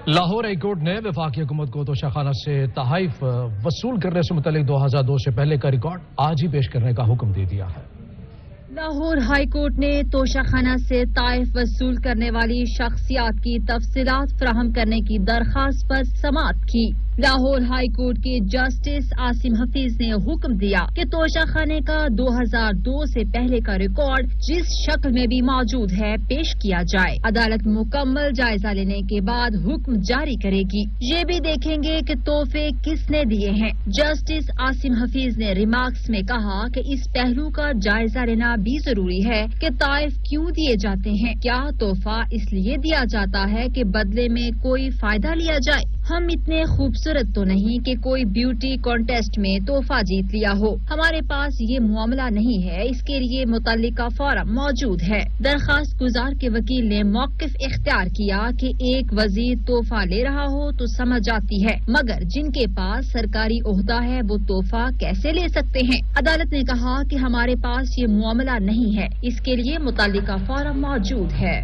Lahore high court نے وفاقی حکومت کو توشہ خانہ سے تحائف وصول کرنے سے متعلق 2002 سے پہلے کا ریکارڈ آج ہی پیش کرنے کا حکم دے دیا ہے۔ لاہور ہائی کورٹ نے توشہ خانہ سے تحائف وصول کرنے والی شخصیات کی تفصیلات فراہم کرنے کی درخواست پر سماعت کی۔ لاہور ہائی کورٹ کے جسٹس عاصم حفیظ نے حکم دیا کہ توشہ خانے کا 2002 سے پہلے کا ریکارڈ جس شکل میں بھی موجود ہے پیش کیا جائے۔ عدالت مکمل جائزہ لینے کے بعد حکم جاری کرے گی۔ یہ بھی دیکھیں گے کہ تحفے کس نے دیے ہیں۔ جسٹس عاصم حفیظ نے ریمارکس میں کہا کہ اس پہلو کا جائزہ لینا بھی ضروری ہے کہ تحائف کیوں دیے جاتے ہیں۔ کیا تحفہ اس لیے دیا جاتا ہے کہ بدلے میں کوئی فائدہ لیا جائے؟ ہم اتنے خوبصورت تو نہیں کہ کوئی بیوٹی کانٹیسٹ میں تحفہ جیت لیا ہو۔ ہمارے پاس یہ معاملہ نہیں ہے، اس کے لیے متعلقہ فارم موجود ہے۔ درخواست گزار کے وکیل نے موقف اختیار کیا کہ ایک وزیر تحفہ لے رہا ہو تو سمجھ آتی ہے، مگر جن کے پاس سرکاری عہدہ ہے وہ تحفہ کیسے لے سکتے ہیں؟ عدالت نے کہا کہ ہمارے پاس یہ معاملہ نہیں ہے، اس کے لیے متعلقہ فارم موجود ہے۔